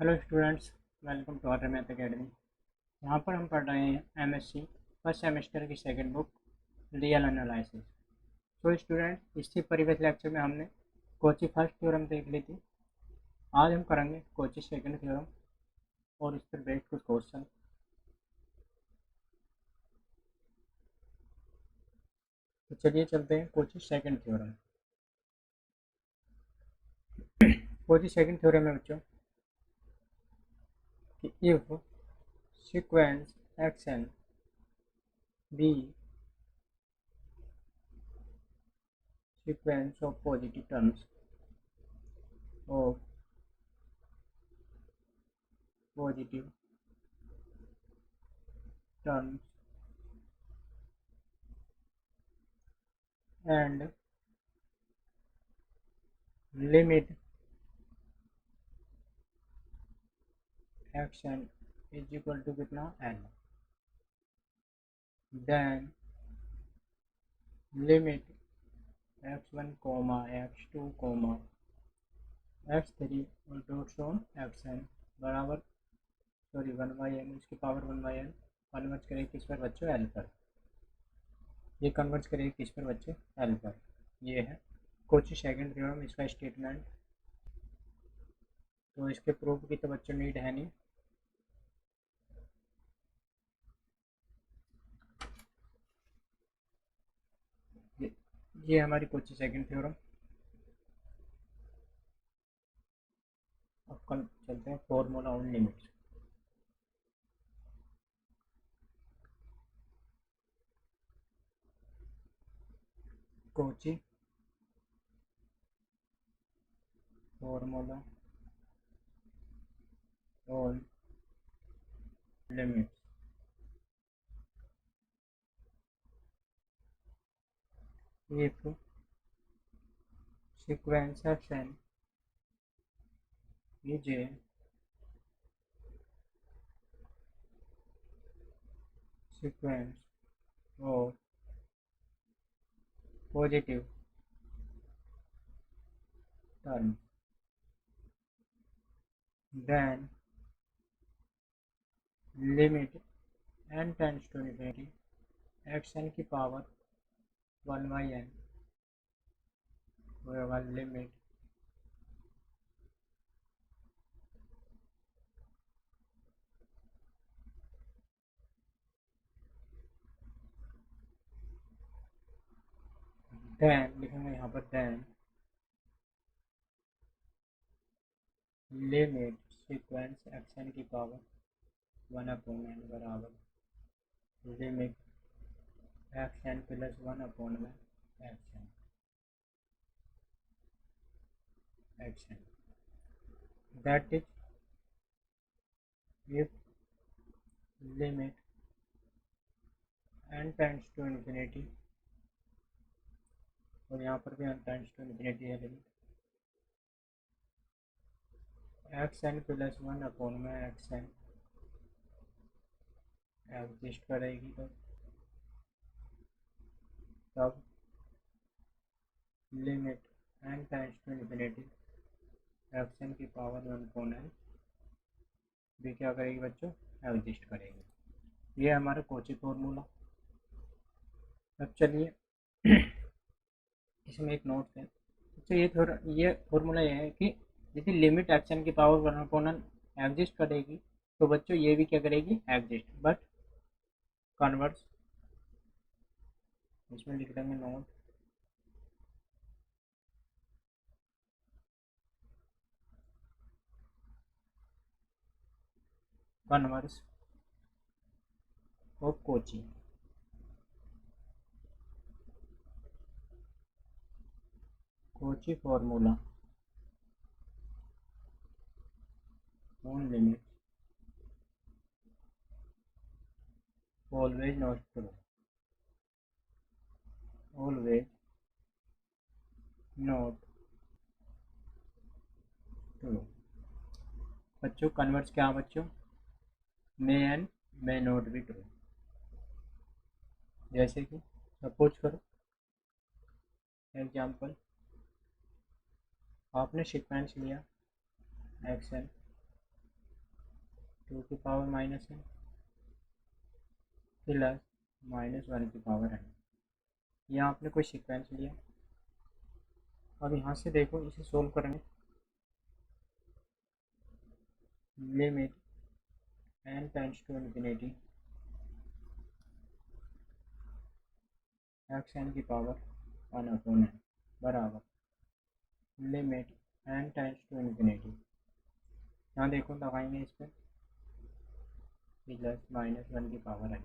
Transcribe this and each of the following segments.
Hello students, welcome to R math academy. यहाँ पर हम पढ़ रहे हैं एमएससी फर्स्ट सेमेस्टर की सेकंड बुक रियल एनालिसिस। तो स्टूडेंट, इससे प्रीवियस लेक्चर में हमने कोची फर्स्ट थ्योरम देख ली थी। आज हम करेंगे कोची सेकंड थ्योरम और इस पर बेस्ड कुछ क्वेश्चन। तो चलिए चलते हैं Cauchy second theorem. Cauchy second theorem में बच्चों कि if sequence x n be sequence of positive terms of positive terms and limit action is equal to कितना n, then limit x1 x2 x3 और डॉट्स ऑन xn बराबर sorry 1/n इसकी power 1/n convert करें किस पर बच्चों l पर। ये कन्वर्ट करें किस पर बच्चों l पर। ये है कोची सेकंड थ्योरम, इसका स्टेटमेंट। तो इसके प्रूफ की तो बच्चों नीड है नहीं। ये हमारी कोची सेकंड थ्योरम। अब कल चलते हैं formula on limits. Kochi formula on limits. if sequence action is a sequence of positive terms, then limit n tends to infinity action की पावर 1/n होगा लिमिट then लिखेंगे यहाँ पर then लिमिट सीक्वेंस एक्शन की पावर 1/n बराबर limit action plus 1/n action action that is if limit n tends to infinity और यहाँ पर भी n tends to infinity है limit action plus 1/n action exist करेगी तो तब limit n tends to infinity action की पावर 1/n भी क्या करेगी बच्चों एग्जिस्ट करेगी। ये हमारा कोची फॉर्मूला। अब चलिए इसमें एक नोट है। तो ये फॉर्मूला ये है कि यदि लिमिट एक्शन की पावर 1/n एग्जिस्ट करेगी तो बच्चों ये भी क्या करेगी एग्जिस्ट, बट कन्वर्स। इसमें लिख देंगे note converse of Cauchy. Cauchy formula on limit always not true, always not true. बच्चों कन्वर्स क्या बच्चों may and may not be true. जैसे कि सपोज करो एग्जाम्पल, आपने सीक्वेंस लिया एक्शन 2 की पावर -n प्लस -1 की पावर n। यहाँ आपने कोई सीक्वेंस लिया। अब यहाँ से देखो इसे सोल्व करेंगे। Limit n tends to infinity xn की पावर 1/n बराबर limit n tends to infinity, यहाँ देखो लगाएंगे इस पर प्लस -1 की पावर n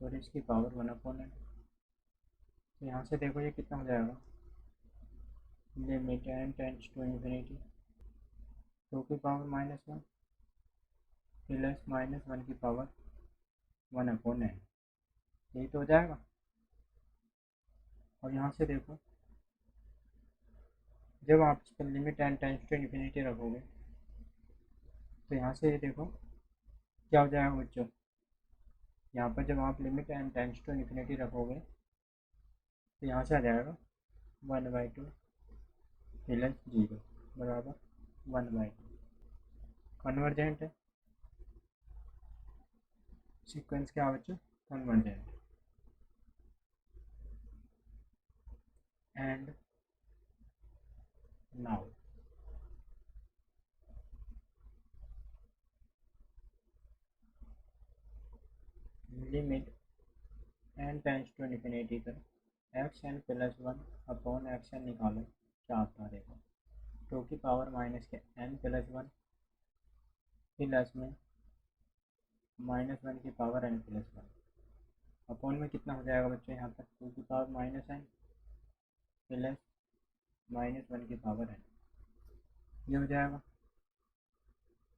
और इसकी पावर 1/n। तो यहाँ से देखो ये कितना हो जाएगा, limit n tends to infinity 2 की पावर -1 प्लस -1 की पावर 1/n, यही तो हो जाएगा। और यहाँ से देखो जब आप इस पर limit n tends to infinity रखोगे तो यहाँ से ये देखो क्या हो जाएगा बच्चों, यहाँ पर जब आप limit n tends to infinity रखोगे तो यहाँ से आ जाएगा 1/2 प्लस 0 बराबर 1/2। कन्वर्जेंट है, सीक्वेंस क्या बच्चों, convergent. And now limit n tends to infinity पर xn प्लस 1/xn निकालो, क्या आता है देखो 2 की पावर माइनस के n प्लस 1 प्लस में -1 की पावर n प्लस 1 अपॉन में कितना हो जाएगा बच्चों, यहाँ पर 2 की पावर -n प्लस -1 की पावर n, ये हो जाएगा।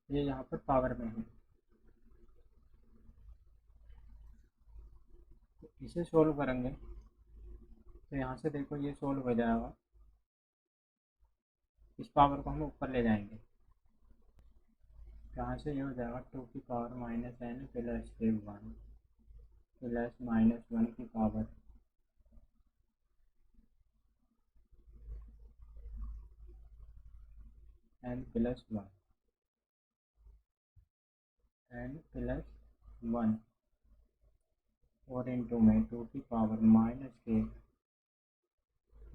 ये यहाँ पर पावर में है, तो इसे सोल्व करेंगे तो यहाँ से देखो ये सोल्व हो जाएगा, इस पावर को हम ऊपर ले जाएंगे, यहाँ से ये हो जाएगा 2 की पावर -n प्लस 1 प्लस -1 की पावर n प्लस 1 और इंटू में 2 की पावर -k,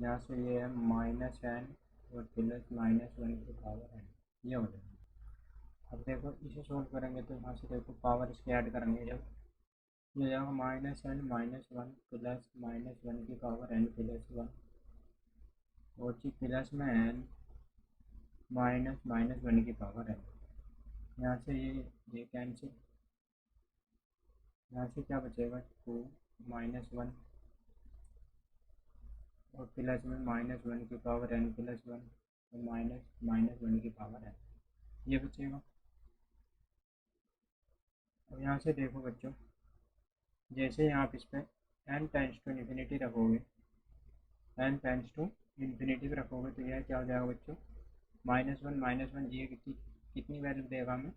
यहाँ से ये है -n और प्लस -1 की पावर n, ये हो जाएगा। अब देखो इसे सोल्व करेंगे तो यहाँ से देखो पावर इसके ऐड करेंगे, जब ये जाएगा -n -1 प्लस -1 की पावर n प्लस 1 और जी प्लस में n माइनस -1 की पावर n, यहाँ से ये कैंसिल, यहाँ से क्या बचेगा 2 -1 और प्लस में -1 की पावर n प्लस 1 और -1 की पावर n, ये बचेगा। अब यहाँ से देखो बच्चों जैसे ही आप इस पर n टेंड्स टू इन्फिनिटी रखोगे, n टेंड्स टू इन्फिनिटी रखोगे तो यह क्या हो जाएगा बच्चों, -1 ये कितनी वैल्यू देगा हमें,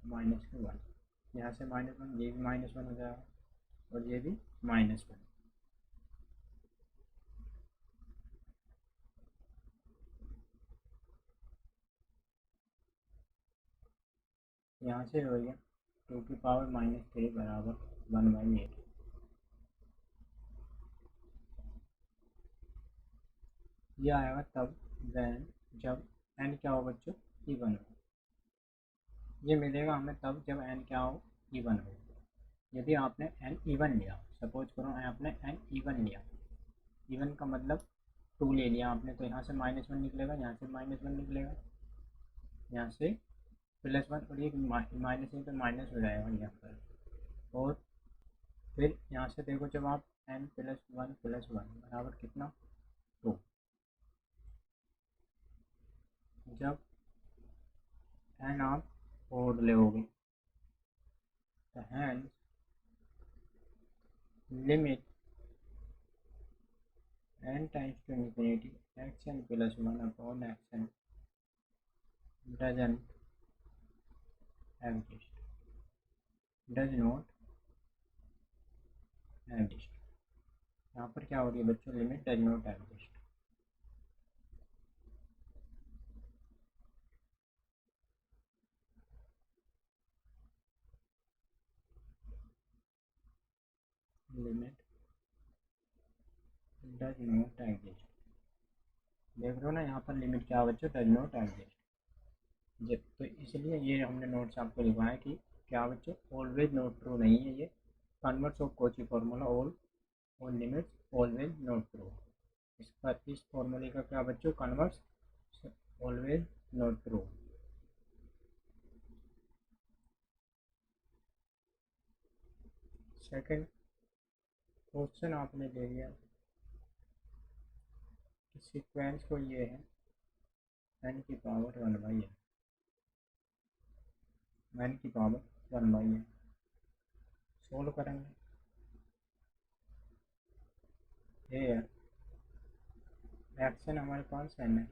-1, यहाँ से -1 ये भी -1 हो जाएगा और ये भी -1। यहाँ से हो गया 2 की पावर -3 बराबर 1/8। ये आएगा तब वैन जब n क्या हो बच्चों, इवन हो। ये मिलेगा हमें तब जब n क्या हो, इवन हो। यदि आपने n इवन लिया, सपोज करो आपने n इवन लिया, इवन का मतलब 2 ले लिया आपने, तो यहाँ से -1 निकलेगा, यहाँ से -1 निकलेगा, यहाँ से +1 और ये माइनस है तो माइनस हो जाएगा यहाँ पर। और फिर यहाँ से देखो जब आप n + 1 + 1 बराबर कितना 2, जब n आप ओड लोगे तो hence limit n tends to infinity xn + 1/xn doesn't exist, does not exist। यहाँ पर क्या हो रही है बच्चों, limit does not exist. Limit does not exist. देख रहे हो ना यहाँ पर लिमिट क्या बच्चों, डज नॉट एग्जिस्ट। जब तो इसलिए ये हमने नोट्स आपको लिखवाया कि क्या बच्चों, ऑलवेज नॉट ट्रू नहीं है ये, converse of Kochi formula all limits always not true. इसका इस फॉर्मूले का क्या बच्चों, converse always not true. Second question आपने ले लिया कि सीक्वेंस को ये है n की पावर 1/n, n की पावर 1/n सोल्व करेंगे। ये है एक्शन हमारे पास n है,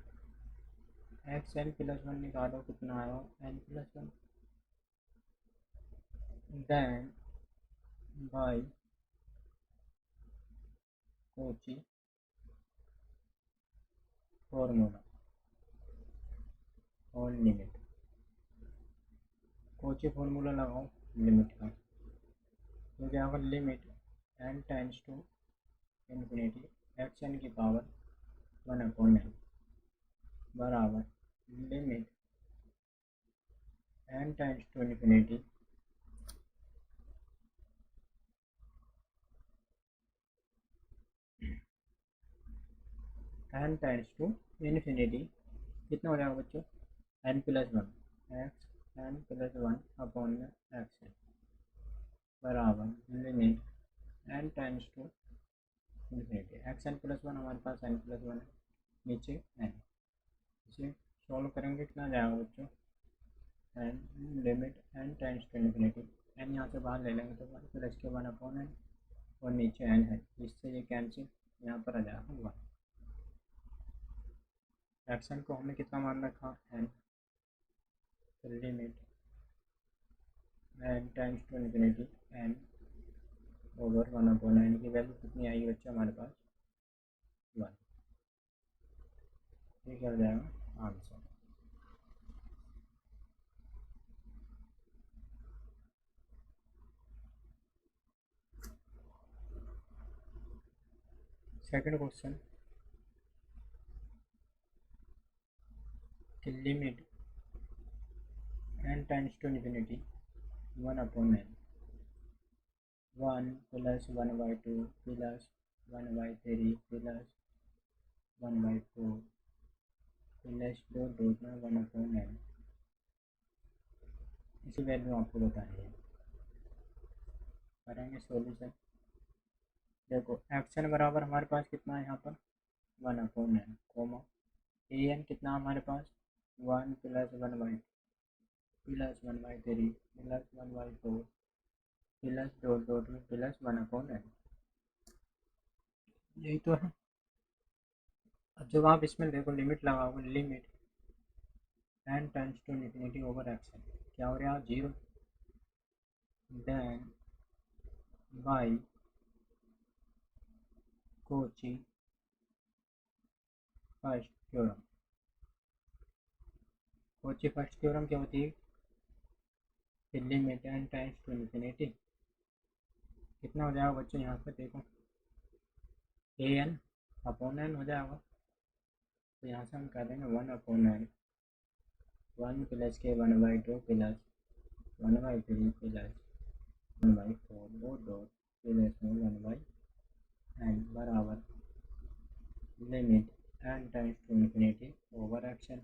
एक्स n प्लस 1 निकालो कितना आया, n+1 then by Cauchy formula और लिमिट। कोची फॉर्मूला लगाओ लिमिट का, तो क्या होगा, limit n tends to infinity x n की पावर 1/n बराबर limit n tends to infinity n tends to infinity कितना हो जाएगा बच्चों, n+1 एक्स n+1/x बराबर limit n tends to infinity x n+1 हमारे पास n+1 है, नीचे n, इसे सॉल्व करेंगे कितना जाएगा बच्चों, n limit n tends to infinity, n यहाँ से बाहर ले लेंगे तो प्लस के 1/n और नीचे n है, इससे ये कैंसिल, यहाँ पर आ जाएगा 1। एक्शन को हमने कितना मान रखा, n, limit n times to infinity n over 1/n की वैल्यू कितनी आएगी बच्चों हमारे पास 1। ये क्या हो जाएगा आंसर। सेकंड क्वेश्चन कि limit n times to infinity 1/n 1 + 1/2 plus 1/3 plus 1/4 plus 2 में 1/n, इसी वैल्यू आपको बतानी है। करेंगे सॉल्यूशन। देखो एक्शन बराबर हमारे पास कितना है यहाँ पर 1/n कोमा an कितना हमारे पास 1 + 1/2 प्लस 1/3 प्लस 1/4 प्लस 2 में प्लस 1/n, यही तो है। अब जब आप इसमें देखो लिमिट लगाओगे, limit n tends to infinity over x n क्या हो रहा है 0, then by Cauchy first theorem. Cauchy first theorem क्या होती है, limit n tends to infinity कितना हो जाएगा बच्चों, यहाँ पर देखो an/n हो जाएगा, तो यहाँ से हम कह देंगे 1/n 1 प्लस के 1/2 प्लस 1/3 प्लस 1/4 डॉट प्लस में 1/n बराबर limit n times to infinity over x n,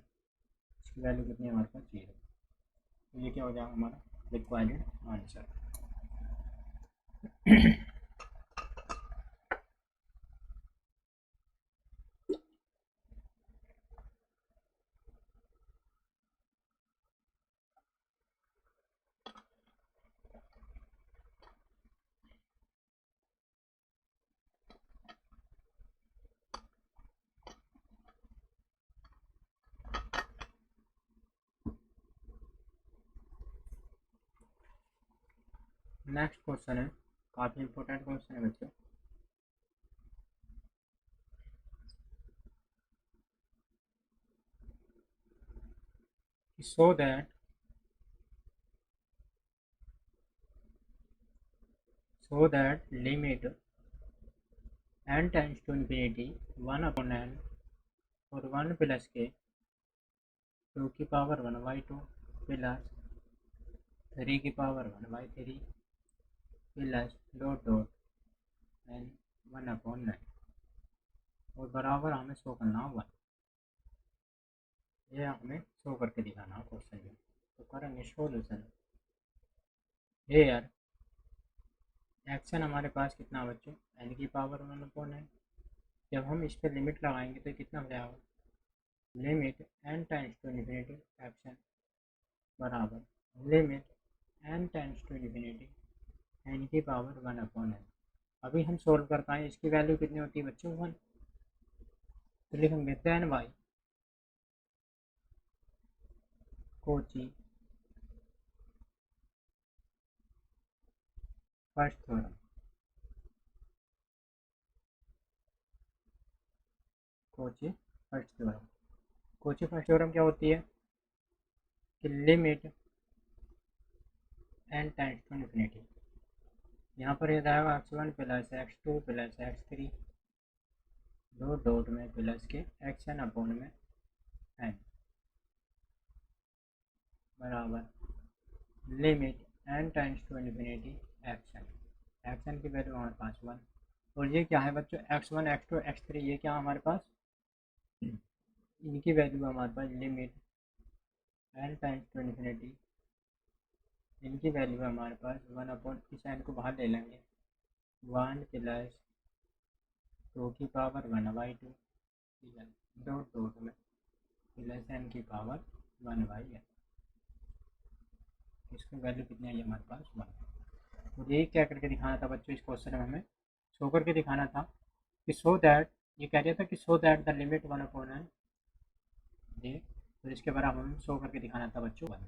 इसकी वैल्यू कितनी है हमारे पास 0। तो ये क्या हो जाएगा हमारा रिक्वायर्ड आंसर। नेक्स्ट क्वेश्चन है, काफ़ी इंपॉर्टेंट क्वेश्चन है बच्चों। so that so that limit n tends to infinity 1 upon n और 1 प्लस के 2 की पावर 1/2 प्लस 3 की power 1/3 plus dot dot n 1/9 और बराबर हमें शो करना हुआ, यह हमें शो करके दिखाना क्वेश्चन में। तो करेंगे सोल्यूशन। हेयर एक्शन हमारे पास कितना बच्चों, एन की पावर 1/n। जब हम इस पर लिमिट लगाएंगे तो कितना हो जाएगा, limit n tends to infinity x n बराबर limit n tends to infinity n की पावर 1/n। अभी हम सोल्व कर पाए, इसकी वैल्यू कितनी होती है बच्चों 1, तो लिखेंगे then by Cauchy first theorem. Cauchy first theorem, Cauchy first theorem क्या होती है कि limit n tends to infinity, यहाँ पर ये आएगा x1 plus x2 plus x3 दो डॉट में प्लस के xn अपॉन में n बराबर limit n tends to infinity x n की वैल्यू हमारे पास 1, और ये क्या है बच्चों x1 x2 x3, ये क्या हमारे पास, इनकी वैल्यू हमारे पास limit n tends to infinity, इनकी वैल्यू हमारे पास 1 अपॉन, इस n को बाहर ले लेंगे 1 प्लस 2 की पावर 1/2 डॉट डॉट में प्लस n की पावर 1/n, इसकी वैल्यू कितनी आई हमारे पास 1। तो ये क्या करके दिखाना था बच्चों, इस क्वेश्चन में हमें शो करके दिखाना था कि सो दैट, ये कह रहा था कि so that the limit 1/n, ये तो इसके बराबर हमें शो करके दिखाना था बच्चों 1।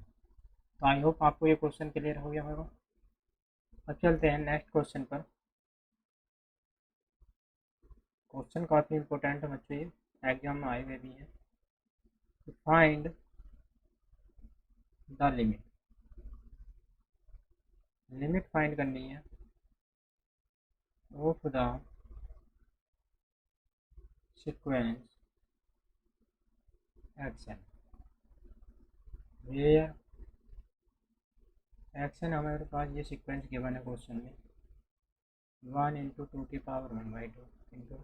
तो आई होप आपको ये क्वेश्चन क्लियर हो गया होगा। अब चलते हैं नेक्स्ट क्वेश्चन पर। क्वेश्चन काफ़ी इंपॉर्टेंट है बच्चों, ये एग्जाम में आए हुए भी हैं। तो find the limit, limit find करनी है of the sequence x n where x n, हमारे पास ये सीक्वेंस गिवन है क्वेश्चन में 1 इंटू 2 की पावर 1/2 इंटू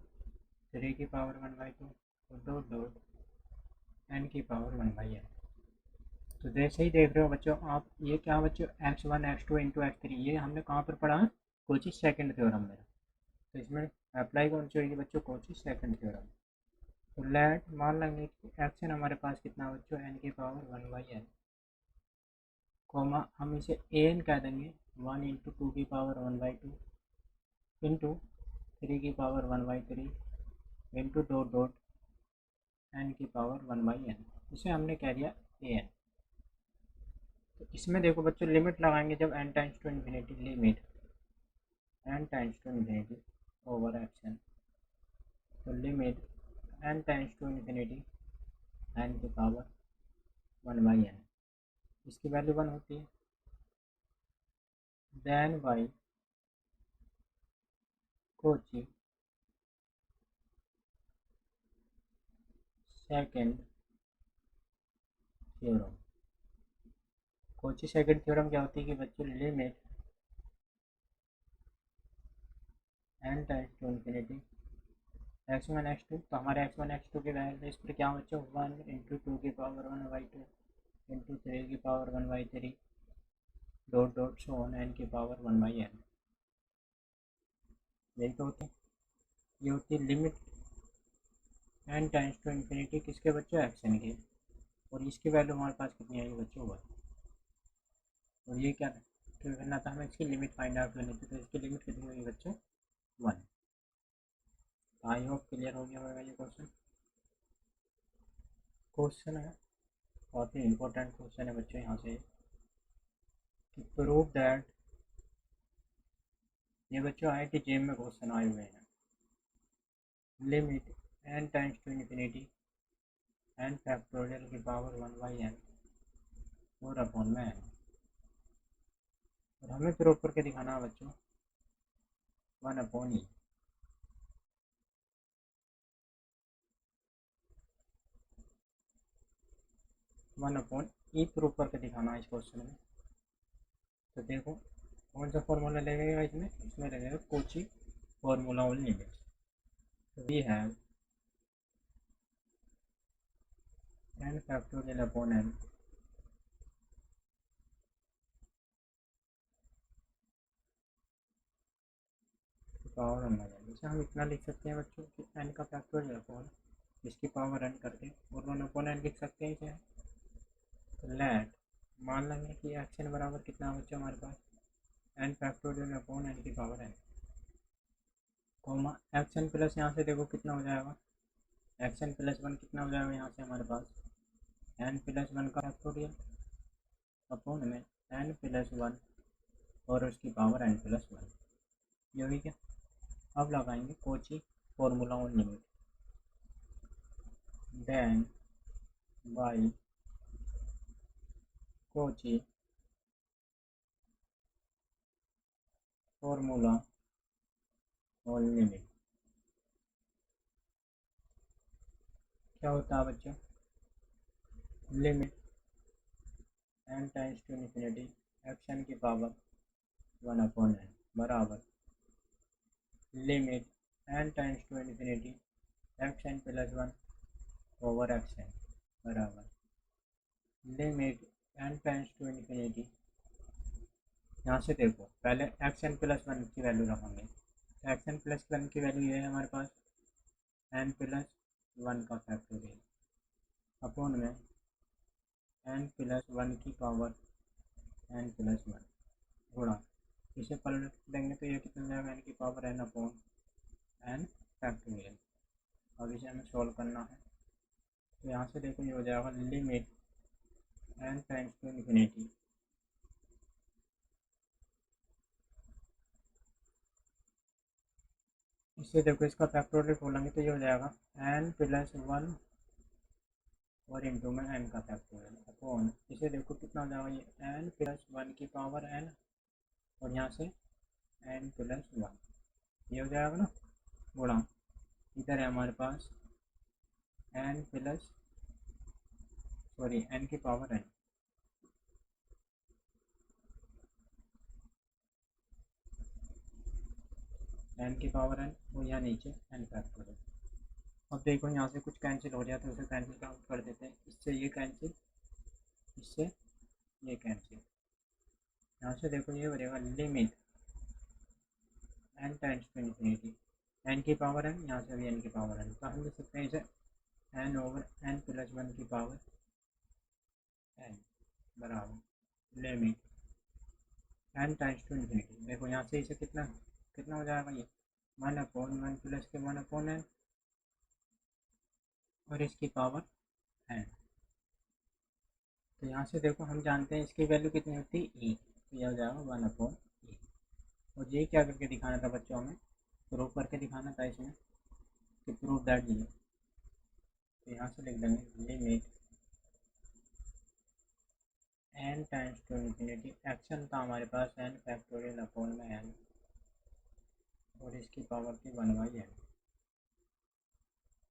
3 की पावर 1/2 और डॉट डॉट n की पावर 1/n। तो जैसे ही देख रहे हो बच्चों आप, ये क्या बच्चों x1 x2 इंटू x3, ये हमने कहाँ पर पढ़ा है, कोची सेकंड थ्योरम में। तो इसमें अप्लाई कौन सी होगी बच्चों, कोची सेकंड थ्योरम। तो लेट मान लेंगे कि एक्शन हमारे पास कितना बच्चों n की पावर 1/n, कोमा हम इसे an कह देंगे 1 इंटू 2 की पावर 1/2 इंटू 3 की power 1/3 into dot dot n की पावर 1/n, इसे हमने कह दिया an। तो इसमें देखो बच्चों लिमिट लगाएंगे जब n tends to infinity, limit n tends to infinity over x n, तो limit n tends to infinity n की पावर 1/n, इसकी वैल्यू 1 होती है। Then by Cauchy second theorem, Cauchy second theorem क्या होती है कि बच्चों limit n tends to infinity x1 x2, तो हमारे x1 x2 की वैल्यू इस पर क्या बच्चों 1 इंटू 2 की पावर 1/2 इंटू 3 की power 1/3 dot dot so on n की पावर 1/n, यही तो होती है, ये होती है limit n tends to infinity किसके बच्चों, एक्शन के, और इसकी वैल्यू हमारे पास कितनी आई बच्चों 1। और ये क्या करना था हमें, इसकी लिमिट फाइंड आउट करनी थी, तो इसकी लिमिट कितनी हुई बच्चों 1। तो आई होप क्लियर हो गया होगा ये क्वेश्चन। क्वेश्चन है बहुत ही इंपॉर्टेंट क्वेश्चन है बच्चों, यहाँ से कि प्रूव दैट, ये बच्चों IIT जेम में क्वेश्चन आए हुए हैं, limit n tends to infinity n factorial की पावर 1/n 4 अपॉन में n, और हमें प्रूव करके दिखाना है बच्चों one upon e. One upon e prove करके दिखाना है इस क्वेश्चन में। तो देखो कौन सा फॉर्मूला लगेगा इसमें, इसमें लगेगा कोची फॉर्मूला ऑन लिमिट्स। तो we have n factorial upon n power n आ जाएगी। जैसे हम इतना लिख सकते हैं बच्चों कि n का फैक्टोरियल अपॉन इसकी पावर n करके और वन अपॉन n लिख सकते हैं क्या। तो लेट मान लेंगे कि एक्स एन बराबर कितना बच्चा हमारे पास n फैक्टोरियल अपॉन n की power n comma x n plus यहाँ से देखो कितना हो जाएगा, एक्स एन प्लस वन कितना हो जाएगा यहाँ से हमारे पास n प्लस वन का फैक्टोरियल अपॉन में n प्लस वन और उसकी पावर n प्लस वन। ये हुई क्या। अब लगाएंगे Cauchy formula on limit then by Cauchy formula on limit. क्या होता है बच्चों, limit n times to infinity x n की पावर वन अपॉन n बराबर limit n times to infinity x n plus one over x n बराबर limit n times to infinity. यहाँ से देखो पहले एक्स एन प्लस वन की value रखेंगे। X n plus one की वैल्यू ये है हमारे पास n प्लस वन का फैक्टोरियल अपॉन में n प्लस वन की पावर n प्लस वन गुणा इसे पलट देंगे तो ये कितना जाएगा n की power n upon n factorial. अब इसे हमें सॉल्व करना है। तो यहाँ से देखो ये हो जाएगा limit n times to infinity इससे देखो इसका फैक्टोरियल खोलेंगे तो ये हो जाएगा n प्लस वन और इंटू में n का फैक्टोरियल अपॉन इसे देखो कितना हो जाएगा ये n प्लस वन की पावर n और यहाँ से n प्लस वन ये हो जाएगा ना गुणा इधर है हमारे पास n प्लस n की पावर n n की पावर n और यहाँ नीचे n फैक्टोरियल। अब देखो यहाँ से कुछ कैंसिल हो जाए तो उसे कैंसिल आउट कर देते हैं, इससे ये कैंसिल इससे ये कैंसिल। यहाँ से देखो ये हो जाएगा limit n times to infinity n की पावर n यहाँ से भी n की पावर n तो हम लिख सकते हैं इसे n over n plus one की पावर n बराबर limit n times to infinity. देखो यहाँ से इसे कितना कितना हो जाएगा ये वन अपॉन वन प्लस के वन अपॉन n और इसकी पावर n। तो यहाँ से देखो हम जानते हैं इसकी वैल्यू कितनी होती है e, तो यह हो जाएगा वन अपॉन e। और ये क्या करके दिखाना था बच्चों, हमें प्रूव करके दिखाना था इसमें कि प्रूव दैट ये। तो यहाँ से लिख देंगे limit n times to infinity x n था हमारे पास n फैक्टोरियल अपॉन में n और इसकी पावर की वन बाई n।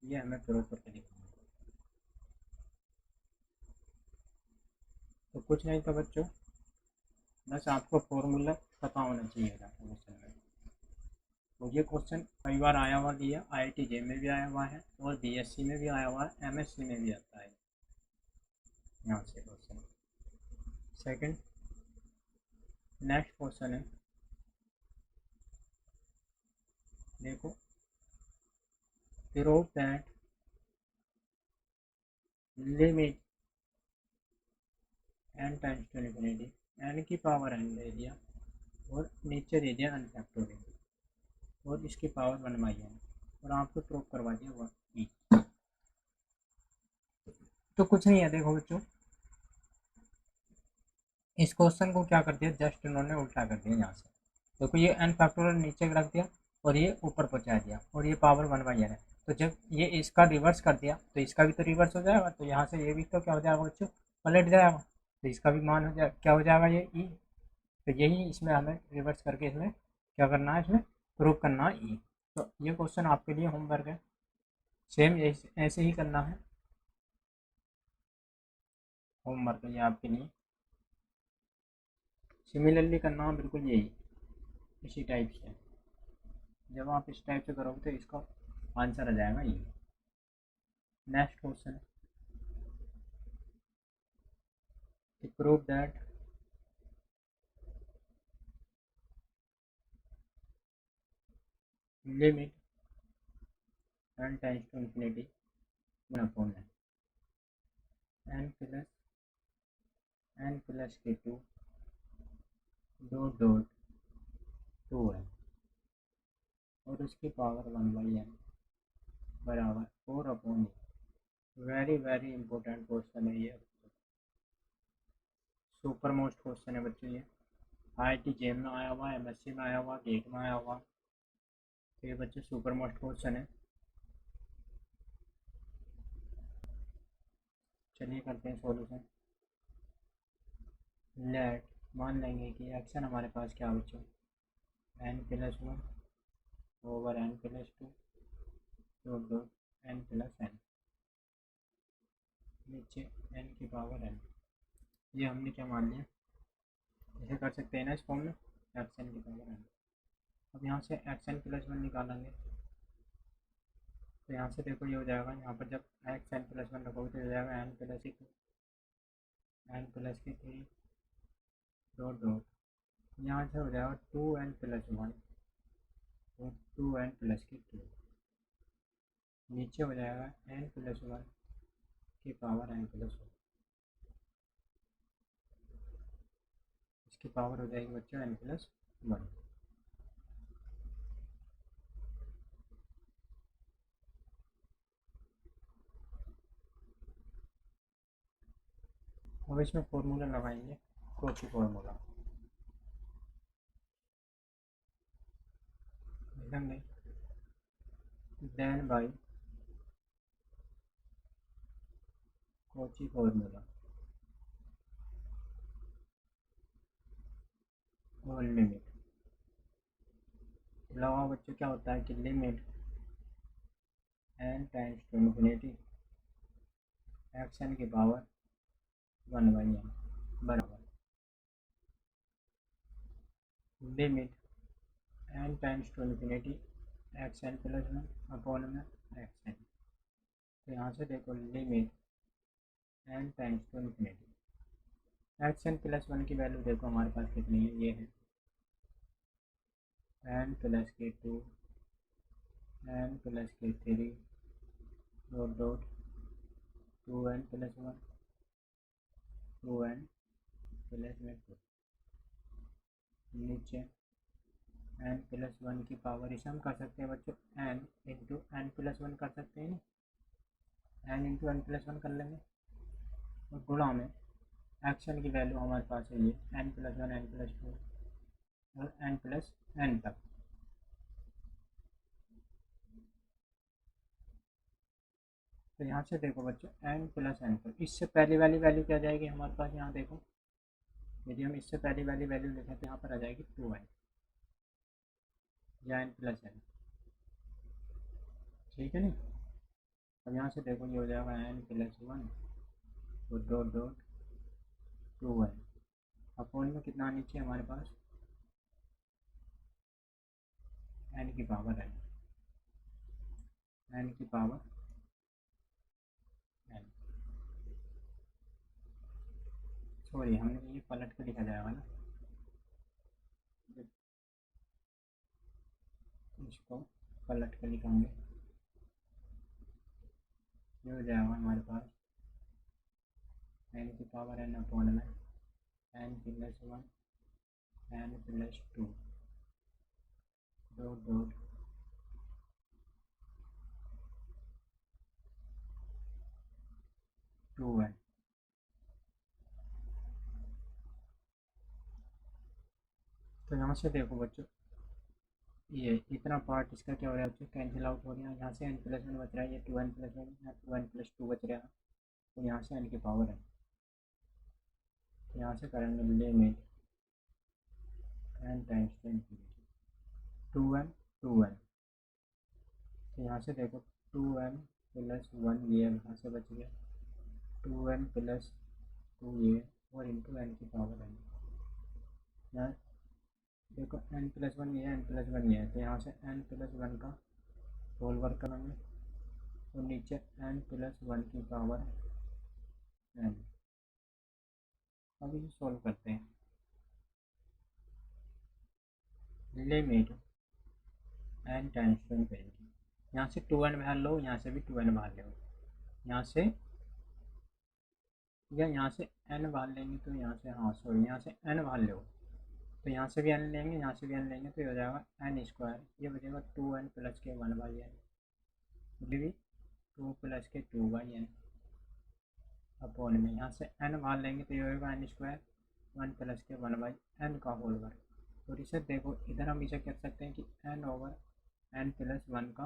ये हमें प्रूव करके दिखाना। तो कुछ नहीं था बच्चों, बस आपको फॉर्मूला पता होना चाहिए था क्वेश्चन में। तो ये क्वेश्चन कई बार आया हुआ दिया, IIT-JEE में भी आया हुआ है और BSc में भी आया हुआ है, MSc में भी आता है। यहाँ से क्वेश्चन सेकंड नेक्स्ट क्वेश्चन है, देखो prove that limit n times to infinity n की पावर n दे दिया और नीचे दे दिया n फैक्टोरियल और इसकी पावर वन बाई n और आपको प्रूव करवा दिया हुआ e। तो कुछ नहीं है, देखो बच्चों इस क्वेश्चन को क्या कर दिया, जस्ट इन्होंने उल्टा कर दिया। यहाँ से देखो ये n फैक्टोरियल नीचे रख दिया और ये ऊपर पहुँचा दिया और ये पावर वन बाई n है। तो जब ये इसका रिवर्स कर दिया तो इसका भी तो रिवर्स हो जाएगा, तो यहाँ से ये भी तो क्या हो जाएगा बच्चों, पलट जाएगा। तो इसका भी मान हो जाए क्या हो जाएगा ये ई। तो यही इसमें हमें रिवर्स करके इसमें क्या करना है, इसमें प्रूव करना ई। तो ये क्वेश्चन आपके लिए होमवर्क है, सेम ऐसे ही करना है, होमवर्क है ये आपके लिए। सिमिलरली करना है बिल्कुल यही, इसी टाइप से। जब आप इस टाइप से करोगे तो इसका आंसर आ जाएगा ये। Next question, to prove that limit n tends to infinity 1 upon n plus k2 dot dot 2n और उसकी पावर 1/n बराबर 4 अपॉन ए। वेरी वेरी इंपॉर्टेंट क्वेश्चन है ये, सुपर मोस्ट क्वेश्चन है बच्चों ये। IIT जेम में आया हुआ, MSc में आया हुआ, गेट में आया हुआ, तो ये बच्चे सुपर मोस्ट क्वेश्चन है। चलिए करते हैं सॉल्यूशन। लेट मान लेंगे कि एक्शन हमारे पास क्या बच्चों, n+1 over n+2 dot dot n+n, नीचे n की पावर n। ये हमने क्या मान लिया, इसे कर सकते हैं ना इस फॉर्म में, एक्शन की पावर n। अब यहाँ से xn+1 निकालेंगे तो यहाँ से देखो ये हो जाएगा, यहाँ पर जब xn+1 रखोगे तो हो जाएगा n+3 डॉट डॉट, यहाँ से हो जाएगा 2n+1 और 2n+2, नीचे हो जाएगा n+1 की पावर n+1, इसकी पावर हो जाएगी बच्चों n+1। अब इसमें फॉर्मूला लगाएंगे, कॉची फॉर्मूला लिखेंगे, देन बाई कॉची फॉर्मूला और लिमिट। लगा बच्चों क्या होता है कि limit n times to infinity x n की पावर 1/n बराबर limit n times to infinity xn+1 upon में xn। तो यहाँ से देखो limit n times to infinity xn+1 की वैल्यू देखो हमारे पास कितनी है, ये है n+k2 n+k3 dot dot 2n+1 2n+2, नीचे n+1 की पावर, इसे हम कर सकते हैं बच्चों n इंटू n+1 कर सकते हैं, n इंटू n+1 कर लेंगे और गुणा में एक्शन की वैल्यू हमारे पास है ये n+1 n+2 और n+n तक। तो यहाँ से देखो बच्चों n+n तक, इससे पहले वाली वैल्यू क्या जाएगी हमारे पास, यहाँ देखो यदि हम इससे पहले वाली वैल्यू लिखें तो यहाँ पर आ जाएगी 2n या n+n, ठीक है नहीं। अब यहाँ से देखो ये हो जाएगा n+1 तो डॉट डॉट 2n अपॉन में कितना नीचे हमारे पास n की पावर n की पावर n, सॉरी हमने ये पलट के लिखा जाएगा ना, इसको पलट के लिखेंगे, ये हो जाएगा हमारे पास n की पावर n अपॉन में n+1 n+2 dot dot 2n। तो यहाँ से देखो बच्चों ये इतना पार्ट इसका क्या हो रहा है बच्चों, कैंसिल आउट हो रहा है, यहाँ से n+1 बच रहा है, ये 2n+1 या 2n+2 बच रहा है, तो यहाँ से n की पावर है, तो यहाँ से करेंगे limit n times 2n 2n। तो यहाँ से देखो 2n प्लस 1 ये यहाँ से बच गया, 2n प्लस 2 ये और इंटू n की पावर n। यहाँ देखो n प्लस 1 ये n प्लस 1 ये है, तो यहाँ से n प्लस 1 का होल वर्क करेंगे और नीचे n प्लस 1 की पावर n। अब इसे सॉल्व करते हैं। Limit n times to infinity, यहाँ से 2n बाहर लो, यहाँ से भी 2n बाहर लो, यहाँ से या यहाँ से n बाहर लेंगे तो यहाँ से, हाँ सॉरी, यहाँ से n बाहर लो तो यहाँ से भी n लेंगे, यहाँ से भी n लेंगे, तो ये हो जाएगा n स्क्वायर, ये बचेगा 2n प्लस के 1/n, ये भी 2 प्लस के 2/n अपॉन में, यहाँ से n बाहर लेंगे तो ये होगा n स्क्वायर 1 प्लस के 1/n का होल वर्ग। और इसे देखो इधर हम इसे कह सकते हैं कि n ओवर n प्लस 1 का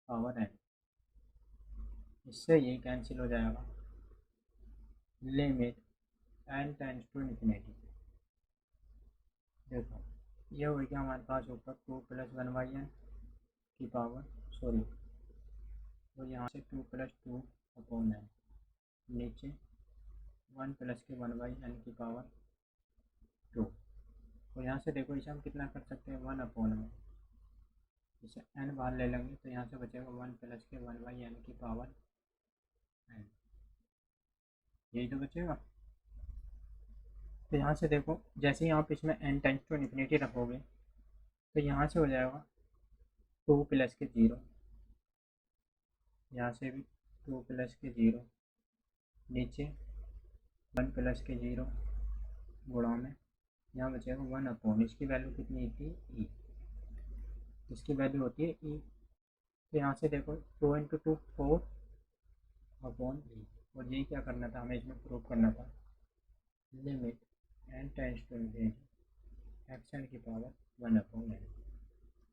पावर n, इससे ये कैंसिल हो जाएगा। Limit n tends to infinity, देखो ये हो गया हमारे पास ऊपर 2 प्लस 1/n की पावर सॉरी, और यहाँ से 2 प्लस 2 अपॉन n, नीचे 1 प्लस के 1/n की पावर 2। और यहाँ से देखो इसे हम कितना कर सकते हैं 1 अपॉन में, इसे n बाहर ले लेंगे तो यहाँ से बचेगा 1 प्लस के 1/n की पावर n, यही तो बचेगा। तो यहाँ से देखो जैसे ही आप इसमें n टेंड्स टू इन्फिनिटी रखोगे तो यहाँ से हो जाएगा 2 प्लस के 0, यहाँ से भी 2 प्लस के 0, नीचे 1 प्लस के 0 गुणा में, यहाँ बचेगा 1 अपॉन, इसकी वैल्यू कितनी थी e, इसकी वैल्यू होती है e। तो यहाँ से देखो 2 इंटू 2 4 अपॉन e, और यही क्या करना था हमें, इसमें प्रूव करना था limit n tends to infinity x n की पावर 1 अपॉन n।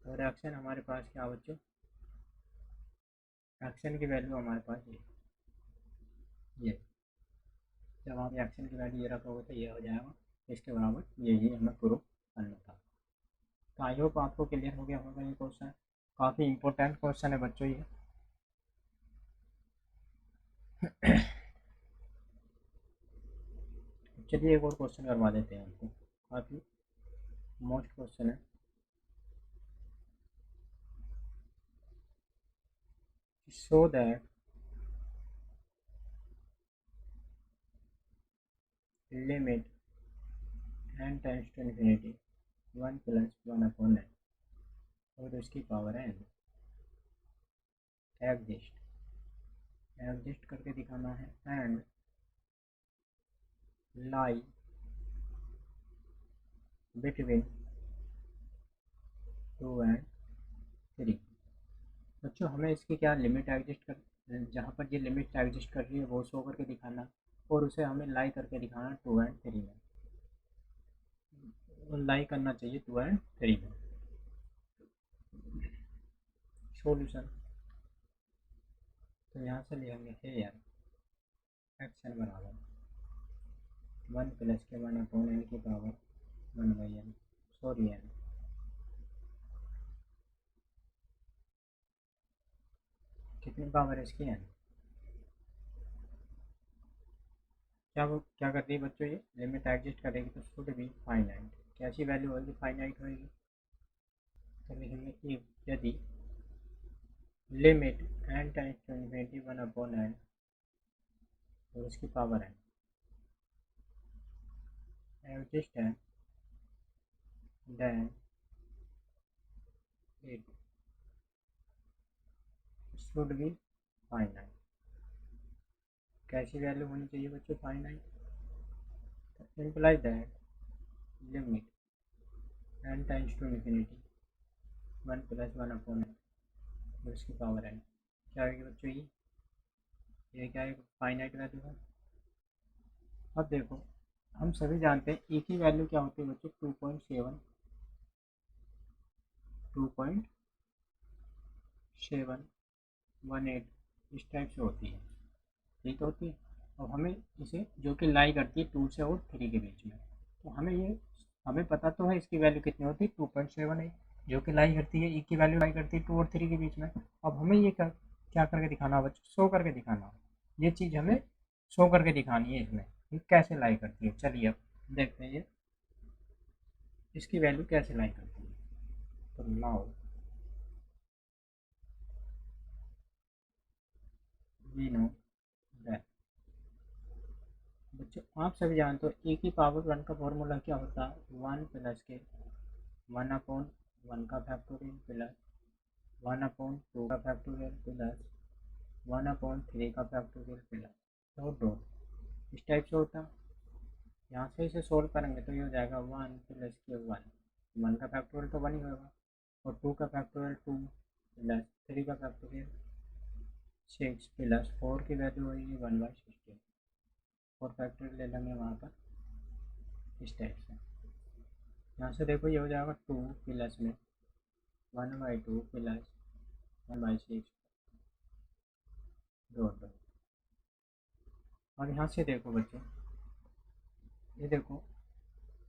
और एक्शन हमारे पास क्या बच्चों, एक्शन की वैल्यू हमारे पास ये, जब आप एक्शन की वैल्यू ये रखोगे तो ये हो जाएगा इसके बराबर, यही हमें प्रूव करना था। तो आई होप आपको क्लियर हो गया होगा ये क्वेश्चन, काफ़ी इंपॉर्टेंट क्वेश्चन है बच्चों ये। चलिए एक और क्वेश्चन करवा देते हैं आपको, काफ़ी मोस्ट क्वेश्चन है। Show that limit n tends to infinity 1 plus 1 upon n और उसकी पावर n एग्जिस्ट करके दिखाना है, एंड लाई बिटवीन 2 and 3। बच्चों हमें इसकी क्या लिमिट एग्जिस्ट कर, जहाँ पर ये लिमिट एग्जिस्ट कर रही है वो शो करके दिखाना, और उसे हमें लाई करके दिखाना 2 and 3 में, और लाई करना चाहिए 2 and 3 में। सॉल्यूशन तो यहाँ से लिखेंगे हेयर एक्शन बराबर 1 प्लस के 1 अपॉन n की पावर 1/n, सॉरी n, कितनी पावर है इसकी n, क्या करती है बच्चों, ये लिमिट एग्जिस्ट करेगी तो शुड बी फाइनाइट, कैसी वैल्यू होगी, फाइनाइट होगी। तो लिखेंगे इफ यदि limit n tends to infinity 1 upon n और उसकी पावर n एग्जिस्ट है, then it should be finite, कैसी वैल्यू होनी चाहिए बच्चों, फाइनाइट। तो imply that limit n tends to infinity 1 plus 1 upon n और उसकी पावर n क्या होगी बच्चों, ये क्या है, फाइनाइट वैल्यू है। अब देखो हम सभी जानते हैं e की वैल्यू क्या होती है बच्चों, 2.718 इस टाइप से होती है, ठीक होती है। अब हमें इसे जो कि लाई करती है 2 से और 3 के बीच में, तो हमें पता तो है इसकी वैल्यू कितनी होती है 2.78, जो कि लाई करती है, ई की वैल्यू लाई करती है 2 और 3 के बीच में। अब हमें ये क्या करके दिखाना है बच्चों, शो करके दिखाना है। ये चीज़ हमें शो करके दिखानी है इसमें, ये कैसे लाई करती है। चलिए अब देखते हैं ये इसकी वैल्यू कैसे लाई करती है। तो नाउ वी नो दैट, बच्चों आप सभी जानते हो ए की पावर 1 का फॉर्मूला क्या होता है, 1 प्लस के 1/1 का फैक्टोरियल प्लस 1/2 का फैक्टोरियल प्लस 1/3 का फैक्टोरियल प्लस डॉट डॉट। इस टाइप से होता है। यहाँ से इसे सोल्व करेंगे तो ये हो जाएगा 1 प्लस के 1 का फैक्टोरियल तो 1 ही होगा, और 2 का फैक्टोरियल 2 प्लस 3 का फैक्टोरियल 6 प्लस 4 की वैल्यू होगी 1/16। 4 फैक्टोरियल ले लेंगे वहाँ पर इस टाइप से। यहाँ से देखो ये हो जाएगा 2 प्लस में 1/2 प्लस 1/6 डॉट डॉट। और यहाँ से देखो बच्चों, ये देखो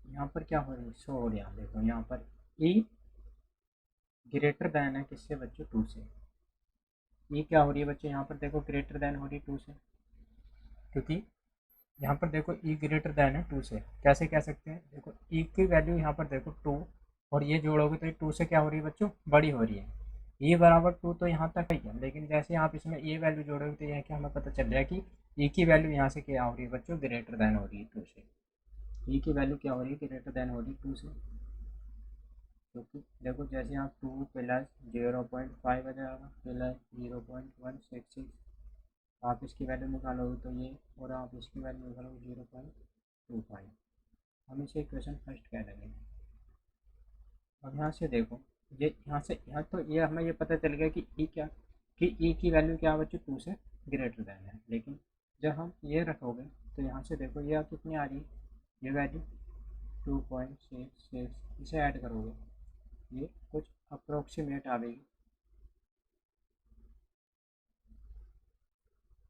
यहाँ पर क्या हो रही है, शो हो रहा है। देखो यहाँ पर ई ग्रेटर दैन है किससे बच्चों, 2 से। ई क्या हो रही है बच्चों, यहाँ पर देखो ग्रेटर दैन हो रही है 2 से, क्योंकि यहाँ पर देखो ई ग्रेटर दैन है 2 से। कैसे कह सकते हैं, देखो ई की वैल्यू यहाँ पर देखो 2, और ये जोड़ोगे तो ये 2 से क्या हो रही है बच्चों, बड़ी हो रही है। ई बराबर 2 तो यहाँ तक है, लेकिन जैसे आप इसमें ये वैल्यू जोड़ोगे तो यह क्या हमें पता चल रहा है कि ई की वैल्यू यहाँ से क्या हो रही है बच्चों, ग्रेटर दैन हो रही है 2 से। ई की वैल्यू क्या हो रही है, ग्रेटर दैन हो रही है 2 से। क्योंकि देखो जैसे आप 2 प्लस 0.5 आ जाएगा प्लस 0.166, आप इसकी वैल्यू निकालोगे तो ये, और आप इसकी वैल्यू निकालोगे 0.25। हम इसे इक्वेशन फर्स्ट कह देंगे। अब यहाँ से देखो ये यहाँ से यहाँ, तो ये हमें ये पता चल गया कि ई क्या, कि ई की वैल्यू क्या बच्चों 2 से ग्रेटर दैन है। लेकिन जब हम ये रखोगे तो यहाँ से देखो ये कितनी आ रही है, ये वैल्यू 2.66, इसे ऐड करोगे ये कुछ अप्रोक्सीमेट आएगी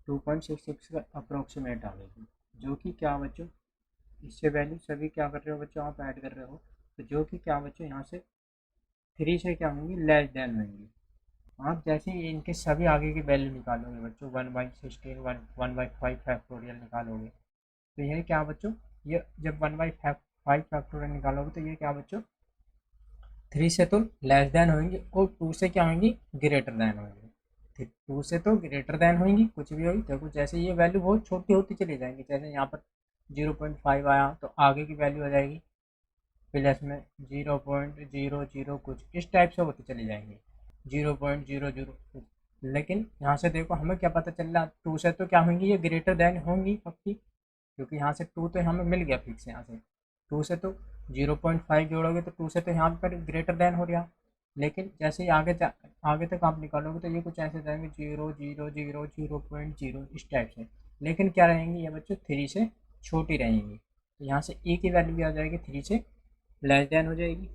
2.66 का अप्रोक्सीमेट आएगी, जो कि क्या बच्चों, इससे वैल्यू सभी क्या कर रहे हो बच्चों, आप ऐड कर रहे हो, तो जो कि क्या बच्चों यहाँ से 3 से क्या होंगी, लेस देन होंगी। आप जैसे ही इनके सभी आगे की वैल्यू निकालोगे बच्चों, 1/16 1/5 फैक्टोरियल निकालोगे तो यह क्या बच्चों, ये जब 1/5 फैक्टोरियल निकालोगे तो ये क्या बच्चों, 3 से तो लेस देन होंगी और 2 से क्या होंगी, ग्रेटर देन होंगी। 2 से तो ग्रेटर देन होंगी, कुछ भी होगी। देखो जैसे ये वैल्यू बहुत छोटी होती चली जाएंगी, जैसे यहाँ पर 0.5 आया तो आगे की वैल्यू आ जाएगी प्लस में 0.00 कुछ, इस टाइप से होती चली जाएंगी 0.00 कुछ। लेकिन यहाँ से देखो हमें क्या पता चल रहा, 2 से तो क्या होंगी, ये ग्रेटर देन होंगी पक्की, क्योंकि यहाँ से 2 तो हमें मिल गया फिक्स। यहाँ से 2 से तो 0.5 जोड़ोगे तो 2 से तो यहाँ पर ग्रेटर देन हो रहा। लेकिन जैसे ही आगे तक आप निकालोगे तो ये कुछ ऐसे जाएंगे 0.000 इस टाइप से। लेकिन क्या रहेंगी ये बच्चों, 3 से छोटी रहेंगी। तो यहाँ से ए की वैल्यू भी आ जाएगी 3 से लेस देन हो जाएगी।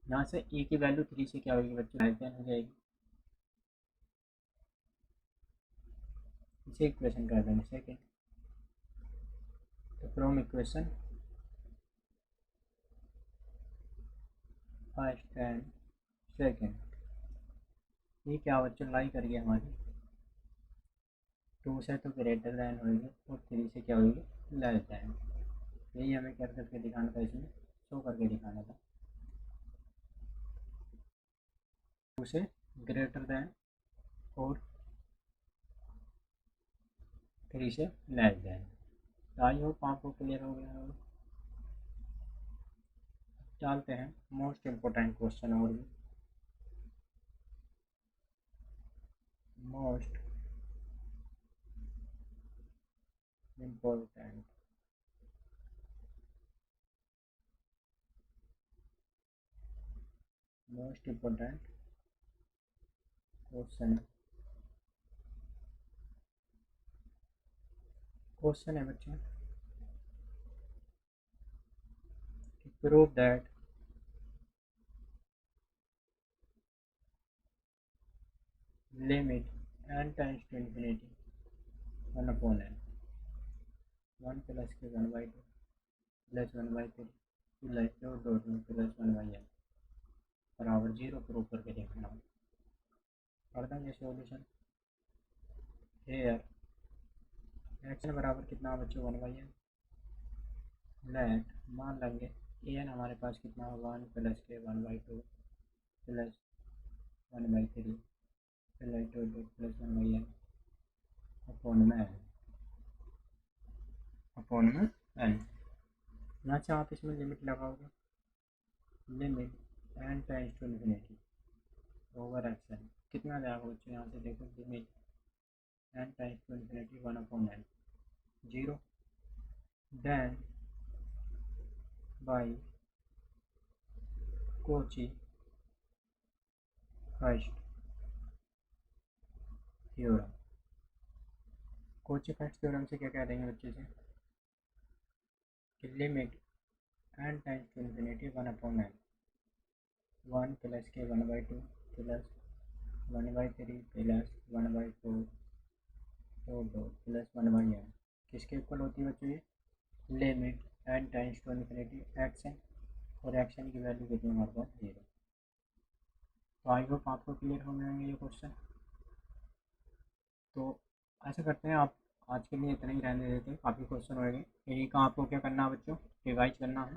यहाँ से ए की वैल्यू 3 से क्या होगी बच्चों, लेस देन हो जाएगी। इसे इक्वेशन कर देंगे सेकेंड। तो from equation first and second, ये क्या बच्चों लाई करिए हमारी, 2 से तो ग्रेटर दैन होगी और 3 से क्या होगी, लेस दैन। यही हमें क्या करके दिखाना था, इसमें शो करके दिखाना था। 2 से ग्रेटर दैन और 3 से लेस दैन। आई होप आपको क्लियर हो गया होगा। चलते हैं मोस्ट इम्पोर्टेंट क्वेश्चन और भी। मोस्ट इम्पोर्टेंट क्वेश्चन है बच्चों, prove that limit n tends to infinity 1/n 1 plus के 1/2 प्लस 1/3 प्लस 2 प्लस 1/n बराबर 0 प्रूव करके देखना है। कर देंगे सॉल्यूशन। हेयर एक्स एन बराबर कितना बच्चों 1/n। लेट मान लेंगे ए एन हमारे पास कितना है 1 प्लस के 1/2 plus 1/3 plus 2 plus 1/n upon में एन। यहाँ से आप इसमें लिमिट लगाओगे, limit n tends to infinity over x n कितना जाएगा बच्चों, यहाँ से देखो limit n tends to infinity 1/n 0 then by Cauchy first theorem. Cauchy first theorem से क्या कह देंगे बच्चे से कि limit n tends to infinity 1/n 1 plus के 1/2 प्लस 1/3 प्लस 1/4 2 प्लस 1/n किसके इक्वल होती है बच्चों ये limit n tends to infinity x n, और एक्स एन की वैल्यू कितनी हमारे पास 0। तो आई होप आपको क्लियर हो जाएंगे ये क्वेश्चन। तो ऐसा करते हैं, आप आज के लिए इतना ही रहने देते हैं, काफ़ी क्वेश्चन होंगे। यही का आपको क्या करना है बच्चों, रिवाइज करना है।